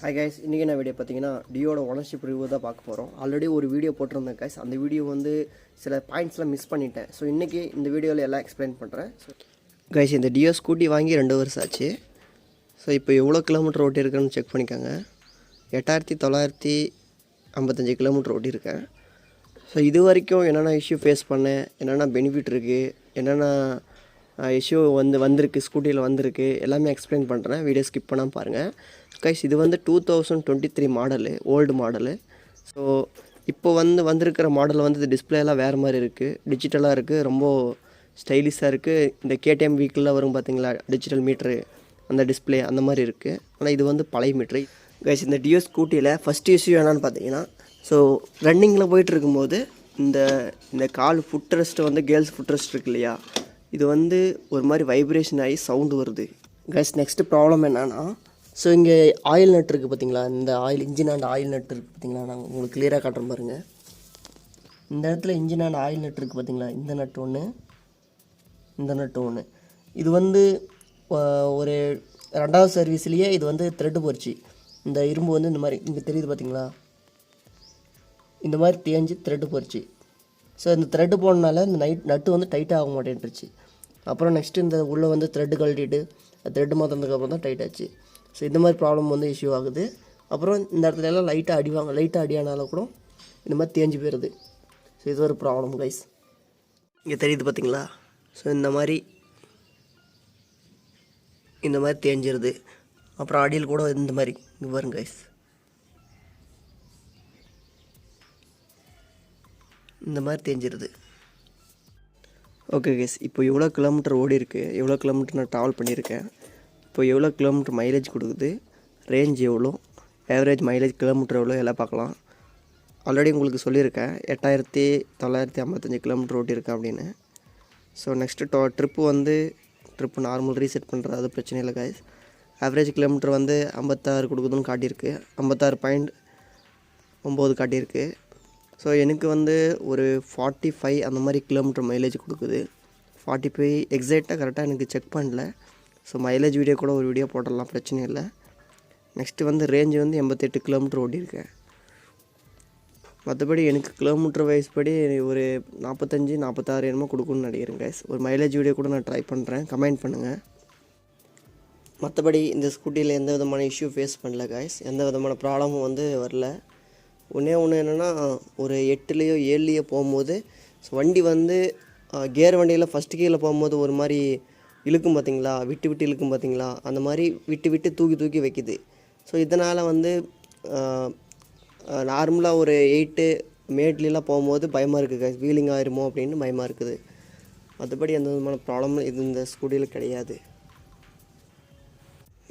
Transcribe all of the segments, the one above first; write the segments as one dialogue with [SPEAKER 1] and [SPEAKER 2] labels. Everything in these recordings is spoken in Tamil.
[SPEAKER 1] ஹாய் கைஸ், இன்றைக்கி நான் வீடியோ பார்த்தீங்கன்னா டியோட ஓனர்ஷிப் ரிவ்யூ தான் பார்க்க போகிறோம். ஆல்ரெடி ஒரு வீடியோ போட்டிருந்தேன் கைஸ். அந்த வீடியோ வந்து சில பாயிண்ட்ஸ்லாம் மிஸ் பண்ணிட்டேன். ஸோ இன்றைக்கி இந்த வீடியோவில் எல்லாம் எக்ஸ்பிளைன் பண்ணுறேன். ஸோ கைஸ், இந்த டியோ ஸ்கூட்டி வாங்கி 2 வருஷம் ஆச்சு. ஸோ இப்போ எவ்வளோ கிலோமீட்டர் ஓட்டியிருக்கேன்னு செக் பண்ணிக்கோங்க. 8955 கிலோமீட்டர் ஓட்டியிருக்கேன். ஸோ இது வரைக்கும் என்னென்ன இஷ்யூ ஃபேஸ் பண்ணேன், என்னென்ன பெனிஃபிட் இருக்குது, என்னென்ன இஷ்யூ வந்திருக்கு ஸ்கூட்டியில் வந்திருக்கு, எல்லாமே எக்ஸ்பிளைன் பண்ணுறேன். வீடியோ ஸ்கிப் பண்ணாமல் பாருங்கள் கைஸ். இது வந்து 2023 மாடலு, ஓல்டு மாடலு. ஸோ இப்போ வந்திருக்கிற மாடல் வந்து டிஸ்பிளேலாம் வேறு மாதிரி இருக்குது, டிஜிட்டலாக இருக்குது, ரொம்ப ஸ்டைலிஷாக இருக்குது. இந்த கேடிஎம் வீக்கிளில் வரும் பார்த்தீங்களா டிஜிட்டல் மீட்ரு, அந்த டிஸ்பிளே அந்த மாதிரி இருக்குது. ஆனால் இது வந்து பழைய மீட்ரு கைஸ். இந்த டியோ ஸ்கூட்டியில் ஃபஸ்ட் இஷ்யூ என்னென்னு பார்த்தீங்கன்னா, ஸோ ரன்னிங்கில் போயிட்டு இருக்கும்போது இந்த கால் ஃபுட் ரெஸ்ட்டு வந்து கேர்ள்ஸ் ஃபுட் ரெஸ்ட் இருக்கு இல்லையா, இது வந்து ஒரு மாதிரி வைப்ரேஷன் ஆகி சவுண்டு வருது கைஸ். நெக்ஸ்ட்டு ப்ராப்ளம் என்னென்னா, ஸோ இங்கே ஆயில் நட் இருக்குது பார்த்தீங்களா, இந்த oil engine and oil nut இருக்குது பார்த்தீங்களா, நான் உங்களுக்கு கிளியராக காட்டுறேன் பாருங்கள். இந்த இடத்துல இன்ஜின் அண்ட் ஆயில் நட் இருக்குது பார்த்தீங்களா, இந்த நட்டு ஒன்று, இந்த நட்டு ஒன்று. இது வந்து ஒரு 2வது சர்வீஸ்லேயே இது வந்து த்ரெட்டு போச்சு. இந்த இரும்பு வந்து இந்த மாதிரி இங்கே தெரியுது பார்த்தீங்களா, இந்த மாதிரி தேஞ்சு த்ரெட்டு போச்சு. ஸோ இந்த த்ரெட்டு போனனால இந்த நட்டு வந்து டைட்டாக ஆக மாட்டேன்ருச்சு. அப்புறம் நெக்ஸ்ட்டு இந்த உள்ளே வந்து த்ரெட்டு கழட்டிட்டு த்ரெட்டு மாற்றினதுக்கப்புறம் தான் டைட் ஆச்சு. ஸோ இந்த மாதிரி ப்ராப்ளம் வந்து இஷ்யூ ஆகுது. அப்புறம் இந்த இடத்துல எல்லாம் லைட்டாக அடியானாலும் கூட இந்த மாதிரி தேஞ்சு போயிடுது. ஸோ இது ஒரு ப்ராப்ளம் கைஸ். இங்கே தெரியுது பார்த்தீங்களா, ஸோ இந்த மாதிரி தேஞ்சிருது. அப்புறம் அடியில் கூட இந்த மாதிரி இங்கே வரும் கைஸ், இந்த மாதிரி தேஞ்சிருது. ஓகே கைஸ், இப்போ எவ்வளோ கிலோமீட்டர் ஓடி இருக்குது, எவ்வளோ கிலோமீட்டர் நான் ட்ராவல் பண்ணியிருக்கேன், இப்போ எவ்வளோ கிலோமீட்டர் மைலேஜ் கொடுக்குது, ரேஞ்ச் எவ்வளோ, ஆவரேஜ் மைலேஜ் கிலோமீட்டர் எவ்வளோ எல்லாம் பார்க்கலாம். ஆல்ரெடி உங்களுக்கு சொல்லியிருக்கேன் 8955 கிலோமீட்டர் ஓட்டியிருக்கேன் அப்படின்னு. So next trip normal reset பண்ணுறது, அது பிரச்சனை இல்லை கைஸ். ஆவரேஜ் கிலோமீட்டர் வந்து 56 கொடுக்குதுன்னு காட்டியிருக்கு, 56.9 காட்டியிருக்கு. ஸோ எனக்கு வந்து ஒரு 45 அந்த மாதிரி கிலோமீட்டர் மைலேஜ் கொடுக்குது. 45 எக்ஸாக்டாக கரெக்டாக எனக்கு செக் பண்ணல. ஸோ மைலேஜ் வீடியோ கூட ஒரு வீடியோ போடலாம், பிரச்சனை இல்லை. நெக்ஸ்ட்டு வந்து ரேஞ்சு வந்து 88 கிலோமீட்டர் ஓட்டியிருக்கேன். மற்றபடி எனக்கு கிலோமீட்டர் வைஸ் படி ஒரு 45-46 என்னமோ கொடுக்குன்னு நினைக்கிறேன் கைஸ். ஒரு மைலேஜ் வீடியோ கூட நான் ட்ரை பண்ணுறேன், கமெண்ட் பண்ணுங்கள். மற்றபடி இந்த ஸ்கூட்டியில் எந்த விதமான இஷ்யூ ஃபேஸ் பண்ணல கைஸ், எந்த விதமான ப்ராப்ளமும் வந்து வரல. ஒன்று என்னென்னா, ஒரு 8லேயோ 7லேயோ போகும்போது வண்டி வந்து கியர் வண்டியில் ஃபஸ்ட்டு கீழே போகும்போது ஒரு மாதிரி இழுக்கும் பார்த்தீங்களா, விட்டு இழுக்கும் பார்த்தீங்களா, அந்த மாதிரி விட்டு தூக்கி வைக்குது. ஸோ இதனால் வந்து நார்மலாக ஒரு 8 மேட்லாம் போகும்போது பயமாக இருக்குது கைஸ், வீலிங் ஆயிருமோ அப்படின்னு பயமாக இருக்குது. மற்றபடி எந்த விதமான ப்ராப்ளமும் இது இந்த ஸ்கூட்டியில் கிடையாது.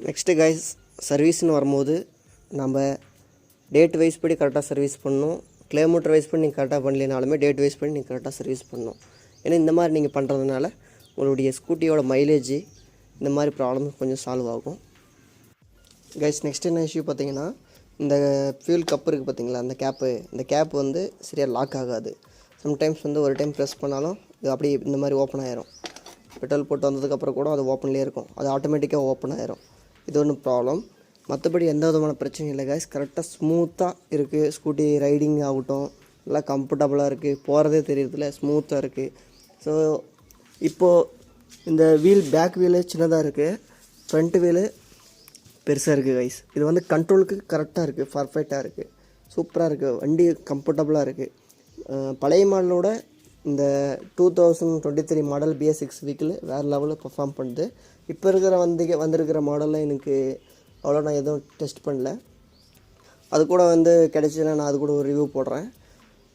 [SPEAKER 1] நெக்ஸ்ட்டு கைஸ், சர்வீஸ்னு வரும்போது நம்ம டேட் வைஸ் படி கரெக்டாக சர்வீஸ் பண்ணணும். கிலோமீட்டர் வைஸ் பண்ணி நீங்கள் கரெக்டாக பண்ணலினாலுமே டேட் வைஸ் பண்ணி நீங்கள் கரெக்டாக சர்வீஸ் பண்ணணும். ஏன்னா இந்த மாதிரி நீங்கள் பண்ணுறதுனால உங்களுடைய ஸ்கூட்டியோட மைலேஜ் இந்த மாதிரி ப்ராப்ளம் கொஞ்சம் சால்வ் ஆகும் கைஸ். நெக்ஸ்ட் என்ன இஷ்யூ பார்த்தீங்கன்னா, இந்த ஃபியூல் கப் இருக்குது பார்த்தீங்களா, இந்த கேப்பு வந்து சரியாக லாக் ஆகாது. சம்டைம்ஸ் வந்து ஒரு டைம் ப்ரெஸ் பண்ணாலும் இது அப்படியே இந்த மாதிரி ஓப்பன் ஆயிரும். பெட்ரோல் போட்டு வந்ததுக்கப்புறம் கூட அது ஓப்பன்லேயே இருக்கும், அது ஆட்டோமேட்டிக்காக ஓப்பன் ஆயிரும். இது ஒன்று ப்ராப்ளம். மற்றபடி எந்த விதமான பிரச்சனையும் இல்லை கைஸ். கரெக்டாக ஸ்மூத்தாக இருக்குது ஸ்கூட்டி, ரைடிங் ஆகட்டும் நல்லா கம்ஃபர்டபுளாக இருக்குது, போகிறதே தெரியறதில்ல, ஸ்மூத்தாக இருக்குது. ஸோ இப்போது இந்த பேக் வீலு சின்னதாக இருக்குது, ஃப்ரண்ட் வீலு பெருசாக இருக்குது கைஸ். இது வந்து கண்ட்ரோலுக்கு கரெக்டாக இருக்குது, பர்ஃபெக்டாக இருக்குது, சூப்பராக இருக்குது, வண்டி கம்ஃபர்டபுளாக இருக்குது. பழைய மாடலோட இந்த 2023 மாடல் BS6 வெஹிக்கிள் வேறு லெவலில் பர்ஃபார்ம் பண்ணுது. இப்போ இருக்கிற வந்திருக்கிற மாடலில் எனக்கு அவ்வளோ நான் எதுவும் டெஸ்ட் பண்ணல. அது கூட வந்து கிடைச்சின்னா நான் அது கூட ஒரு ரிவ்யூ போடுறேன்.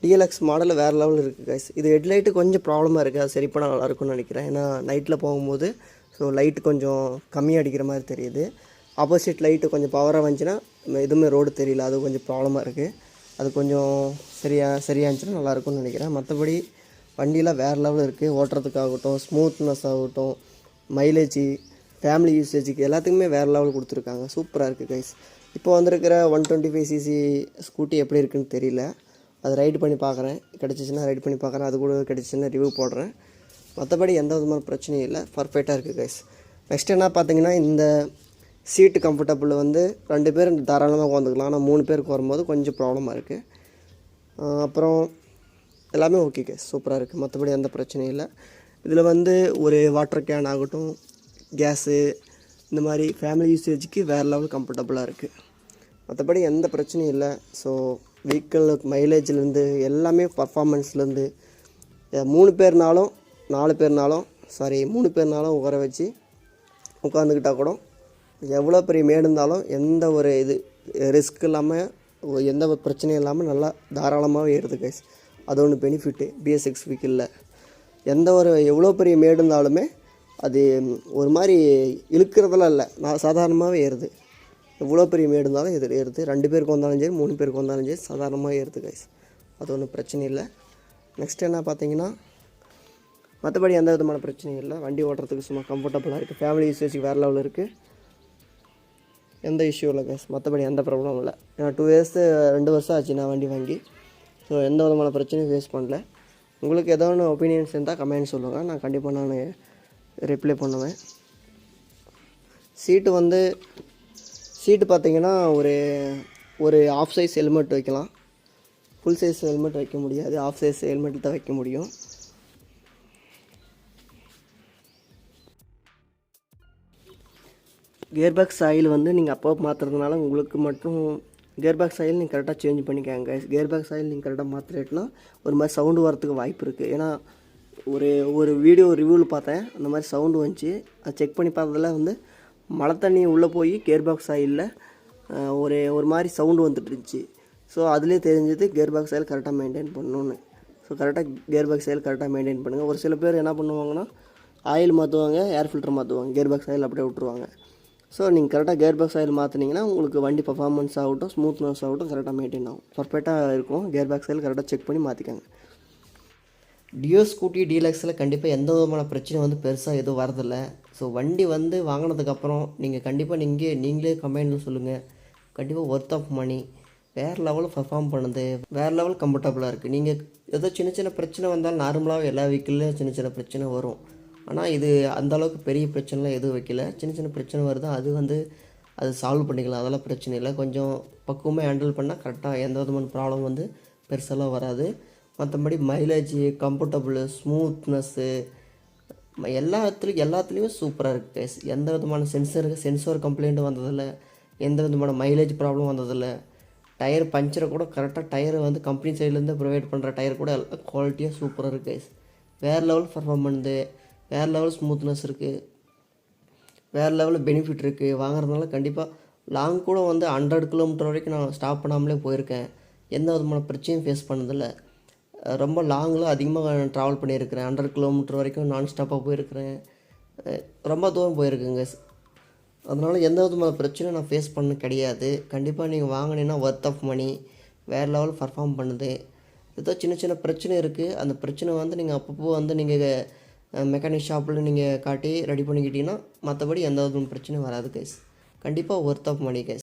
[SPEAKER 1] DLX மாடலில் வேறு லெவலில் இருக்குது கைஸ். இது ஹெட்லைட்டு கொஞ்சம் ப்ராப்ளமாக இருக்குது, அது சரி பண்ணால் நல்லாயிருக்கும்னு நினைக்கிறேன். ஏன்னா நைட்டில் போகும்போது ஸோ லைட்டு கொஞ்சம் கம்மியாக அடிக்கிற மாதிரி தெரியுது. ஆப்போசிட் லைட்டு கொஞ்சம் பவராக வந்துச்சுன்னா எதுவுமே ரோடு தெரியல, அது கொஞ்சம் ப்ராப்ளமாக இருக்குது. அது கொஞ்சம் சரியாச்சுன்னா நல்லாயிருக்கும்னு நினைக்கிறேன். மற்றபடி வண்டியெலாம் வேறு லெவலில் இருக்குது, ஓட்டுறதுக்காகட்டும், ஸ்மூத்னஸ் ஆகட்டும், மைலேஜ், ஃபேமிலி யூசேஜுக்கு எல்லாத்துக்குமே வேறு லெவல் கொடுத்துருக்காங்க, சூப்பராக இருக்குது கைஸ். இப்போ வந்திருக்கிற 125cc ஸ்கூட்டி எப்படி இருக்குன்னு தெரியல, அது ரைடு பண்ணி பார்க்குறேன், கிடச்சிச்சின்னா ரைடு பண்ணி பார்க்குறேன், அது கூட கிடச்சிச்சின்னா ரிவ்யூ போடுறேன். மற்றபடி எந்த விதமான பிரச்சனையும் இல்லை, பர்ஃபெக்டாக இருக்குது கைஸ். நெக்ஸ்ட் என்ன பார்த்தீங்கன்னா, சீட்டு கம்ஃபர்டபுள் வந்து 2 பேர் தாராளமாக உட்காந்துக்கலாம். ஆனால் 3 பேருக்கு வரும்போது கொஞ்சம் ப்ராப்ளமாக இருக்குது. அப்புறம் எல்லாமே ஓகே கைஸ், சூப்பராக இருக்குது. மற்றபடி எந்த பிரச்சனையும் இல்லை. இதில் வந்து ஒரு வாட்டர் கேன் ஆகட்டும், கேஸு, இந்த மாதிரி ஃபேமிலி யூசேஜுக்கு வேறு லெவல் கம்ஃபர்டபுளாக இருக்குது. மற்றபடி எந்த பிரச்சனையும் இல்லை. ஸோ வெஹிக்கிள் மைலேஜ்லேருந்து எல்லாமே பர்ஃபார்மன்ஸ்லேருந்து 3 பேர்னாலும் 3 பேர்னாலும் உட்கார வச்சு உட்காந்துக்கிட்டால் கூட எவ்வளோ பெரிய மேடு இருந்தாலும் எந்த ஒரு ரிஸ்க் இல்லாமல், எந்த ஒரு பிரச்சனையும் இல்லாமல் நல்லா தாராளமாகவே ஏறுது கைஸ். அது ஒன்று பெனிஃபிட்டு BS6 வெஹிக்கிளில். எவ்வளோ பெரிய மேடு இருந்தாலுமே அது ஒரு மாதிரி இழுக்கிறதெல்லாம் இல்லை, நான் சாதாரணமாகவே ஏறுது. எவ்வளோ பெரிய மேடு இருந்தாலும் ஏறுது. 2 பேருக்கு வந்தாலும் சரி, 3 பேருக்கு வந்தாலும் சரி, சாதாரணமாக ஏறுது கைஸ். அது ஒன்றும் பிரச்சனை இல்லை. நெக்ஸ்ட் என்ன பார்த்தீங்கன்னா, மற்றபடி எந்த விதமான பிரச்சனையும் இல்லை. வண்டி ஓட்டுறதுக்கு சும்மா கம்ஃபர்டபுளாக இருக்குது. ஃபேமிலி யூசேஜுக்கு வேறு லெவலில் இருக்குது. எந்த இஷ்யூ இல்லை கைஸ். மற்றபடி எந்த ப்ராப்ளமும் இல்லை. ஏன்னா 2 வருஷம் ஆச்சு நான் வண்டி வாங்கி. ஸோ எந்த விதமான பிரச்சனையும் ஃபேஸ் பண்ணல. உங்களுக்கு ஏதோ ஒன்று ஒப்பீனியன்ஸ் இருந்தால் கமெண்ட் சொல்லுங்கள், நான் கண்டிப்பாக நான் ரிப்ளை பண்ணுவேன். சீட்டு பார்த்தீங்கன்னா ஒரு ஆஃப் சைஸ் ஹெல்மெட் வைக்கலாம். ஃபுல் சைஸ் ஹெல்மெட் வைக்க முடியாது, ஆஃப் சைஸ் ஹெல்மெட் தான் வைக்க முடியும். கியர்பாக்ஸ் ஆயில் வந்து நீங்கள் அப்போ மாற்றுறதுனால உங்களுக்கு மட்டும் கியர்பாக்ஸ் ஆயில் நீங்கள் கரெக்டாக சேஞ்ச் பண்ணிக்கோங்க. கியர்பாக்ஸ் ஆயில் நீங்கள் கரெக்டாக மாற்றிட்டேன்னா ஒரு மாதிரி சவுண்டு வரத்துக்கு வாய்ப்பு இருக்குது. ஏன்னா ஒரு வீடியோ ரிவ்யூவில் பார்த்தேன், அந்த மாதிரி சவுண்டு வந்துச்சு. அதை செக் பண்ணி பார்த்ததில் வந்து மழை தண்ணி உள்ளே போய் கியர்பாக்ஸ் ஆயிலில் ஒரு மாதிரி சவுண்டு வந்துட்டு இருந்துச்சு. ஸோ அதுலேயே தெரிஞ்சது கியர்பாக்ஸ் ஆயில் கரெக்டாக மெயின்டைன் பண்ணணுன்னு. ஸோ கரெக்டாக கியர்பாக்ஸ் ஆயில் கரெக்டாக மெயின்டைன் பண்ணுங்கள். ஒரு சில பேர் என்ன பண்ணுவாங்கன்னா ஆயில் மாற்றுவாங்க, ஏர் ஃபில்டர் மாற்றுவாங்க, கியர்பாக்ஸ் ஆயில் அப்படியே விட்டுருவாங்க. ஸோ நீங்கள் கரெக்டாக கியர்பாக்ஸ் ஆயில் மாற்றினீங்கன்னா உங்களுக்கு வண்டி பர்ஃபார்மன்ஸ் ஆகட்டும், ஸ்மூத்னஸ் ஆகட்டும் கரெக்டாக மெயின்டைன் ஆகும், பர்ஃபெக்டாக இருக்கும். கியர்பாக்ஸ் ஆயில் கரெக்டாக செக் பண்ணி மாற்றிக்கோங்க. டியோ ஸ்கூட்டி டீலக்ஸில் கண்டிப்பாக எந்த விதமான பிரச்சனை வந்து பெருசாக எதுவும் வரதில்லை. ஸோ வண்டி வந்து வாங்கினதுக்கப்புறம் நீங்கள் கண்டிப்பாக நீங்களே கமெண்டில் சொல்லுங்கள். கண்டிப்பாக ஒர்த் ஆஃப் மணி, வேறு லெவலில் பர்ஃபார்ம் பண்ணுது, வேறு லெவல் கம்ஃபர்டபுளாக இருக்குது. நீங்கள் ஏதோ சின்ன பிரச்சனை வந்தாலும் நார்மலாகவே எல்லா வெஹிக்கிள்லையும் சின்ன பிரச்சனை வரும். ஆனால் இது அந்தளவுக்கு பெரிய பிரச்சனைலாம் எதுவும் வைக்கல. சின்ன பிரச்சனை வருது, அது சால்வ் பண்ணிக்கலாம், அதெல்லாம் பிரச்சனை இல்லை. கொஞ்சம் பக்குவமாக ஹேண்டில் பண்ணால் கரெக்டாக எந்த விதமான ப்ராப்ளம் வந்து பெருசெல்லாம் வராது. மற்றபடி மைலேஜ், கம்ஃபர்டபுள், ஸ்மூத்னஸ்ஸு எல்லாத்துலேயுமே சூப்பராக இருக்குது கைஸ். எந்த விதமான சென்சார் கம்ப்ளைண்ட்டும் வந்ததில்லை, எந்த விதமான மைலேஜ் ப்ராப்ளம் வந்ததில்லை. டயர் பஞ்சரை கூட கரெக்டாக டயரை வந்து கம்பெனி சைட்லேருந்து ப்ரொவைட் பண்ணுற டயர் கூட எல்லாம் குவாலிட்டியாக சூப்பராக இருக்குது கைஸ். வேறு லெவல் பர்ஃபார்ம் பண்ணுது, வேறு லெவல் ஸ்மூத்னஸ் இருக்குது, வேறு லெவலில் பெனிஃபிட் இருக்குது. வாங்குறதுனால கண்டிப்பாக லாங் கூட வந்து 100 கிலோமீட்டர் வரைக்கும் நான் ஸ்டாப் பண்ணாமலே போயிருக்கேன். எந்த விதமான பிரச்சனையும் ஃபேஸ் பண்ணதில்லை. ரொம்ப லாங்கில் அதிகமாக ட்ராவல் பண்ணியிருக்கிறேன். 100 கிலோமீட்டர் வரைக்கும் நான் ஸ்டாப்பாக போயிருக்கிறேன். ரொம்ப தூரம் போயிருக்குங்க. அதனால் எந்த விதமான பிரச்சனையும் நான் ஃபேஸ் பண்ண கிடையாது. கண்டிப்பாக நீங்கள் வாங்கினீங்கன்னா ஒர்த் ஆஃப் மணி, வேறு லெவல் பர்ஃபார்ம் பண்ணுது. ஏதோ சின்ன பிரச்சனை இருக்குது, அந்த பிரச்சனை வந்து நீங்கள் அப்பப்போ வந்து நீங்கள் மெக்கானிக் ஷாப்பில் நீங்கள் காட்டி ரெடி பண்ணிக்கிட்டீங்கன்னா மற்றபடி எந்த விதமான பிரச்சனையும் வராது கைஸ். கண்டிப்பாக ஒர்த் ஆஃப் மணி கைஸ்.